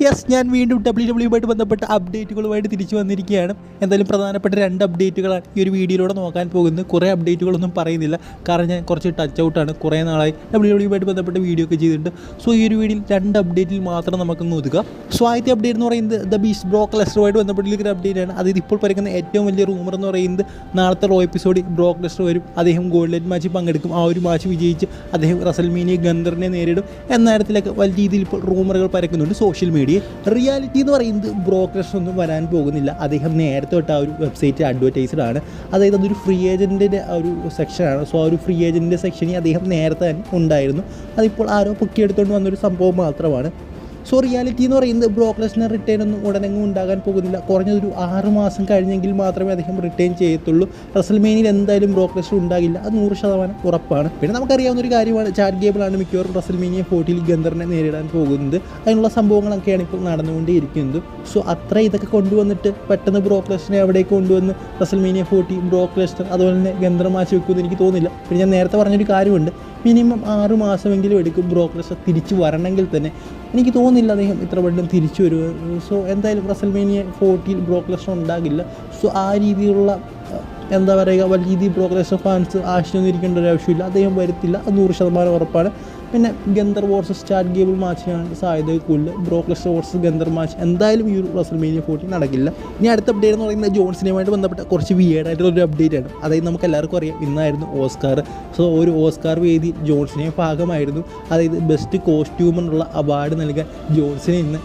Yes, ഞാൻ വീണ്ടും WWE ബന്ധപ്പെട്ട അപ്ഡേറ്റുകളുമായിട്ട് തിരിച്ചു വന്നിരിക്കുകയാണ്. എന്തായാലും പ്രധാനപ്പെട്ട 2 അപ്ഡേറ്റുകളാണ് ഈ ഒരു വീഡിയോയിലൂടെ നോക്കാൻ പോകുന്നത്. കുറേ അപ്ഡേറ്റുകളൊന്നും പറയുന്നില്ല, കാരണം ഞാൻ കുറച്ച് ടച്ച് ഔട്ടാണ്. കുറേ നാളായി WWE ബന്ധപ്പെട്ട വീഡിയോ ഒക്കെ ചെയ്തിട്ടുണ്ട്. സോ ഈ ഒരു വീഡിയോയിൽ 2 അപ്ഡേറ്റിൽ മാത്രം നമുക്കൊന്ന് ഒതുക്കാം. സോ ആദ്യത്തെ അപ്ഡേറ്റ് എന്ന് പറയുന്നത് ദ ബീസ്റ്റ് ബ്രോക്ക് ലെസ്നറുമായിട്ട് ബന്ധപ്പെട്ടിരിക്കുന്ന അപ്ഡേറ്റ് ആണ്. അതായത് ഇപ്പോൾ പറയുന്ന ഏറ്റവും വലിയ റൂമർ എന്ന് പറയുന്നത് നാളത്തെ റോ എപ്പിസോഡിൽ ബ്രോക്ക് ലെസ്നർ വരും, അദ്ദേഹം ഗോൾഡ് ലൈറ്റ് മാച്ചിൽ പങ്കെടുക്കും, ആ ഒരു മാച്ച് വിജയിച്ച് അദ്ദേഹം റസൽമേനിയ ഗന്ധറിനെ നേരിടും എന്ന തരത്തിലൊക്കെ വലിയ രീതിയിൽ ഇപ്പോൾ റൂമറുകൾ പരക്കുന്നുണ്ട് സോഷ്യൽ മീഡിയ. റിയാലിറ്റി എന്ന് പറയുന്നത് ബ്രോക്ക് ലെസ്നർ ഒന്നും വരാൻ പോകുന്നില്ല. അദ്ദേഹം നേരത്തെ തൊട്ട് ആ ഒരു വെബ്സൈറ്റ് അഡ്വർടൈസ്ഡ് ആണ്. അതായത് അതൊരു ഫ്രീ ഏജൻറ്റിൻ്റെ ആ ഒരു സെക്ഷനാണ്. സോ ആ ഒരു ഫ്രീ ഏജൻറ്റിൻ്റെ സെക്ഷനിൽ അദ്ദേഹം നേരത്തെ തന്നെ ഉണ്ടായിരുന്നു. അതിപ്പോൾ ആരോ പൊക്കിയെടുത്തുകൊണ്ട് വന്നൊരു സംഭവം മാത്രമാണ്. സോ റിയാലിറ്റി എന്ന് പറയുന്നത് ബ്രോക്ക് ലെസ്നർ റിട്ടേൺ ഒന്നും ഉടനെങ്ങും ഉണ്ടാകാൻ പോകുന്നില്ല. കുറഞ്ഞതൊരു 6 മാസം കഴിഞ്ഞെങ്കിൽ മാത്രമേ അദ്ദേഹം റിട്ടേൺ ചെയ്യത്തുള്ളൂ. റസൽമേനിയിൽ എന്തായാലും ബ്രോക്ക് ലെസ്നർ ഉണ്ടാകില്ല, അത് 100% ഉറപ്പാണ്. പിന്നെ നമുക്കറിയാവുന്ന ഒരു കാര്യമാണ്, ചാറ്റ് ഗേബിളാണ് മിക്കവാറും റസൽമേനിയ 40 ഗന്ധറിനെ നേരിടാൻ പോകുന്നത്. അതിനുള്ള സംഭവങ്ങളൊക്കെയാണ് ഇപ്പോൾ നടന്നുകൊണ്ടേയിരിക്കുന്നത്. സോ അത്ര ഇതൊക്കെ കൊണ്ടുവന്നിട്ട് പെട്ടെന്ന് ബ്രോക്ക് ലെസ്നറെ അവിടേക്ക് കൊണ്ടുവന്ന് റസൽമേനിയ 40 ബ്രോക്ക് ലെസ്നർ അതുപോലെ തന്നെ ഗന്ധർ മാച്ച് വെക്കുമെന്ന് എനിക്ക് തോന്നുന്നില്ല. പിന്നെ ഞാൻ നേരത്തെ പറഞ്ഞൊരു കാര്യമുണ്ട്, മിനിമം 6 മാസമെങ്കിലും എടുക്കും ബ്രോക്ക് ലെസ്നർ തിരിച്ചു വരണമെങ്കിൽ തന്നെ. എനിക്ക് തോന്നുന്നില്ല അദ്ദേഹം ഇത്ര പെട്ടെന്ന് തിരിച്ചു വരുമെന്ന്. സോ എന്തായാലും റസൽമേനിയ 40 ബ്രോക്ക് ലെസ്നർ ഉണ്ടാകില്ല. സോ ആ രീതിയിലുള്ള എന്താ പറയുക, വലിയ രീതിയിൽ ബ്രോക്ക് ലെസ്നർ ഫാൻസ് ആശയൊന്നും ഇരിക്കേണ്ട ഒരു ആവശ്യമില്ല. അദ്ദേഹം വരത്തില്ല, അത് 100% ഉറപ്പാണ്. പിന്നെ ഗന്ധർ വേഴ്സസ് ചാറ്റ് ഗേബിൾ മാച്ചിനാണ് സാധ്യത കൂടുതൽ. ബ്രോക്ക് ലെസ്നർ വേഴ്സസ് ഗന്ധർ മാച്ച് എന്തായാലും ഈ ഒരു റസൽമേനിയ 40 നടക്കില്ല. ഇനി അടുത്ത അപ്ഡേറ്റ് എന്ന് പറയുന്നത് ജോൺസിനുമായിട്ട് ബന്ധപ്പെട്ട കുറച്ച് വിയേഡായിട്ടുള്ളൊരു അപ്ഡേറ്റ് ആണ്. അതായത് നമുക്ക് എല്ലാവർക്കും അറിയാം, ഇന്നായിരുന്നു ഓസ്കാർ. സോ ഒരു ഓസ്കാർ വേദി ജോൺസിനെ ഭാഗമായിരുന്നു. അതായത് ബെസ്റ്റ് കോസ്റ്റ്യൂമറിനുള്ള അവാർഡ് നൽകാൻ ജോൺസിനെ ഇന്ന്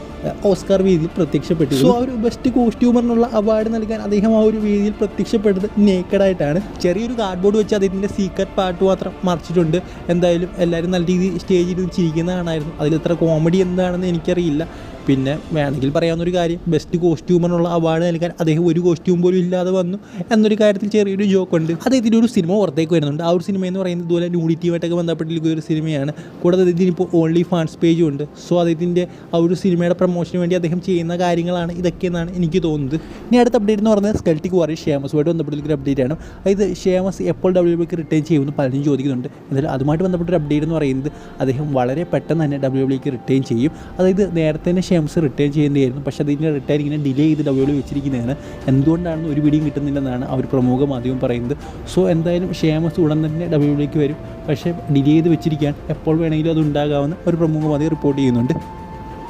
ഓസ്കാർ വേദിയിൽ പ്രത്യക്ഷപ്പെട്ടു. സോ ആ ഒരു ബെസ്റ്റ് കോസ്റ്റ്യൂമറിനുള്ള അവാർഡ് നൽകാൻ അദ്ദേഹം ആ ഒരു വേദിയിൽ പ്രത്യക്ഷപ്പെട്ടത് നേക്കഡായിട്ടാണ്. ചെറിയൊരു കാർഡ്ബോർഡ് വെച്ച് അദ്ദേഹത്തിൻ്റെ സീക്രട്ട് പാർട്ട് മാത്രം മറിച്ചിട്ടുണ്ട്. എന്തായാലും എല്ലാവരും നല്ല രീതിയിൽ സ്റ്റേജിൽ ചിരിക്കുന്ന കാണായിരുന്നു. അതിലിത്ര കോമഡി എന്താണെന്ന് എനിക്കറിയില്ല. പിന്നെ വേണമെങ്കിൽ പറയാവുന്നൊരു കാര്യം, ബെസ്റ്റ് കോസ്റ്റ്യൂമറിനുള്ള അവാർഡ് നൽകാൻ അദ്ദേഹം ഒരു കോസ്റ്റ്യൂം പോലും ഇല്ലാതെ വന്നു എന്നൊരു കാര്യത്തിൽ ചെറിയൊരു ജോക്കുണ്ട്. അദ്ദേഹത്തിൻ്റെ ഒരു സിനിമ പുറത്തേക്ക് വരുന്നുണ്ട്. ആ ഒരു സിനിമ എന്ന് പറയുന്നത് ഇതുപോലെ ന്യൂഡിറ്റിയുമായിട്ടൊക്കെ ബന്ധപ്പെട്ടിരിക്കുന്ന ഒരു സിനിമയാണ്. കൂടാതെ ഇതിനിപ്പോൾ ഓൺലി ഫാൻസ് പേജും ഉണ്ട്. സോ അദ്ദേഹത്തിൻ്റെ ആ ഒരു സിനിമയുടെ പ്രൊമോഷന് വേണ്ടി അദ്ദേഹം ചെയ്യുന്ന കാര്യങ്ങളാണ് ഇതൊക്കെയെന്നാണ് എനിക്ക് തോന്നുന്നത്. ഇനി അടുത്ത അപ്ഡേറ്റ് എന്ന് പറയുന്നത് സ്കെൽറ്റിക് വാറിയർ ഷേമസുമായിട്ട് ബന്ധപ്പെട്ടിരിക്കുന്ന അപ്ഡേറ്റ് ആണ്. അതായത് ഷേമസ് എപ്പോൾ WWE റിട്ടേൺ ചെയ്യുമെന്ന് പലരും ചോദിക്കുന്നുണ്ട്. എന്നാലും അതുമായിട്ട് ബന്ധപ്പെട്ടൊരു അപ്ഡേറ്റ് എന്ന് പറയുന്നത് അദ്ദേഹം വളരെ പെട്ടെന്ന് തന്നെ WWE റിട്ടേൺ ചെയ്യും. അതായത് നേരത്തെ തന്നെ ഷേമസ് റിട്ടേൺ ചെയ്യേണ്ടതായിരുന്നു, പക്ഷേ അതിൻ്റെ റിട്ടേൺ ഇങ്ങനെ ഡിലേ ചെയ്ത് WWE വെച്ചിരിക്കുന്നതാണ്. എന്തുകൊണ്ടാണെന്ന് ഒരു പിടിയും കിട്ടുന്നില്ലെന്നാണ് അവർ പ്രമുഖ മാധ്യമം പറയുന്നത്. സോ എന്തായാലും ഷേമസ് ഉടൻ തന്നെ WWE വരും, പക്ഷേ ഡിലേ ചെയ്ത് വെച്ചിരിക്കാൻ എപ്പോൾ വേണമെങ്കിലും അത് ഉണ്ടാകാമെന്ന് ഒരു പ്രമുഖ മാധ്യമം റിപ്പോർട്ട് ചെയ്യുന്നുണ്ട്.